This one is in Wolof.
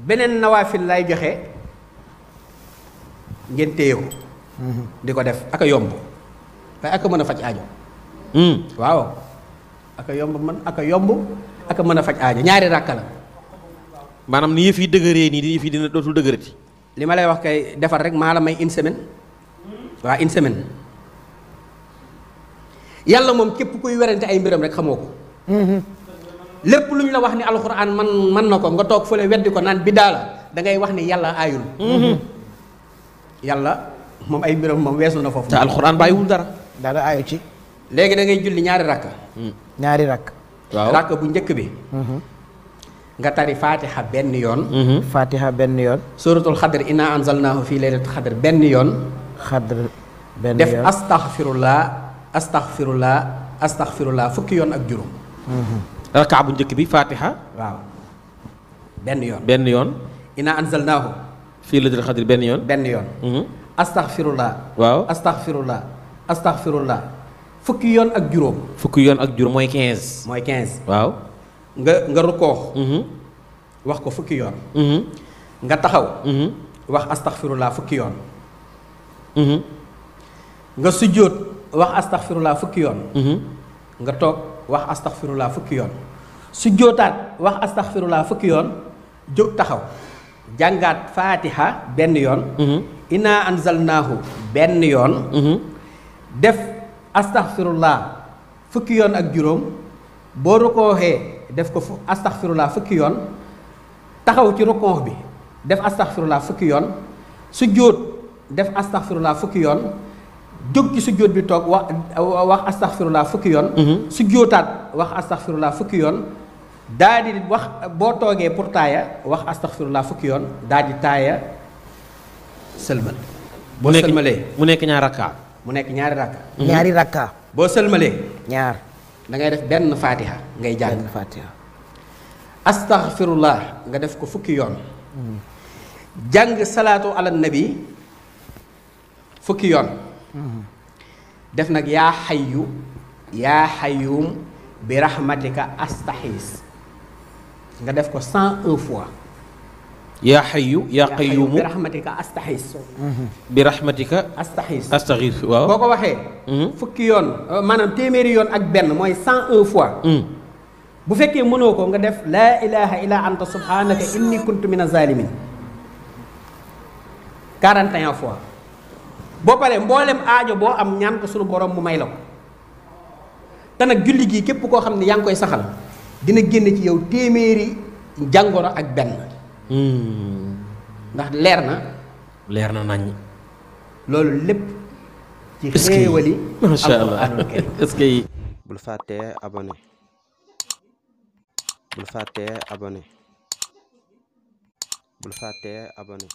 beneen nawaafil lay joxe ngeen téye ko di ko def aka yomb waaye aka mën a faj aajo waaw aka yomb aka mën a faj aajo ñaari ràkka la maanaam ni yëf yi dëgëree nii di yëf yi dina dootul dëgërati li ma lay wax kay defar rek maa la may une semaine waaw une semaine yàlla moom képp kuy werante ay mbiram rek xamoo ko lépp lu ñu la wax ni alxuraan man na ko nga toog fële weddi ko naan biddaa la da ngay wax ni yàlla aayul yàlla moom ay mbiram moom weesu na foofu te alxuraan bàyyiwul dara aayu ci léegi da ngay julli ñaari rakk ñaari rakk waaw rakk bu njëkk bi nga tari fatiha benn yoon fatiha benn yoon suratul xadr inna anzalnaahu fii laylatul xadr benn yoon xadr benn def yoon astaxfirullah fukki yoon ak juróom rakaa bu njëkk bi fatiha waaw benn yoon inna anzalnaahu fii laylatul xadr benn yoon astaxfirullah waaw astaxfirullah fukki yoon ak juróom mooy 15 waaw nga rukkoox wax ko fukki yoon nga taxaw wax astaxfirullah fukki yoon nga sujjóot wax astaxfirullah fukki yoon nga toog wax astaxfirullah fukki yoon sujjóotaat wax astaxfirullah fukki yoon jóg taxaw jàngaat fatiha benn yoon inna anzalnaahu benn yoon def astaxfirullah fukki yoon ak juróom boo rukkooxee def ko astaxfirullah fukki yoon taxaw ci rukkoox bi def astaxfirullah fukki yoon sujjóot def astaxfirullah fukki yoon jóg ci sujjóot bi toog wax astaxfirullah fukki yoon sujjóotaat wax astaxfirullah fukki yoon daa di wax boo toogee pour taaya wax astaxfirullah fukki yoon daa di taaya sëlmal boo sëlmalee mu nekk ñaari rakka ñaari rakka boo sëlmalee ñaar da ngay def benn fatiha ngay jàng benn fatiha astaghfirullah nga def ko fukki yoon jàng salaatu ala nabi fukki yoon def nag yaa xayyu yaa xayyum bi rahmatika astaxiis nga def ko 101 fois yaa xayyu yaa qayyuumu bi rahmatika astaxiis bi rahmatika astaxiis waaw boo ko waxee fukki yoon maanaam téeméeri yoon ak benn mooy 101 fois bu fekkee mënoo ko nga def laa ilaha illa anta subhanaka inni kuntu mina zalimin 41 fois boo paree mboolem aajo boo am ñaan ko sunu borom mu may la ko te nag julli gii képp koo xam ne yaa ngi koy saxal dina génn ci yow téeméeri jàngoro ak benn ndax leer na nañ loolu lépp ci xéewali masha Allah est-ce que bul fàttee abonné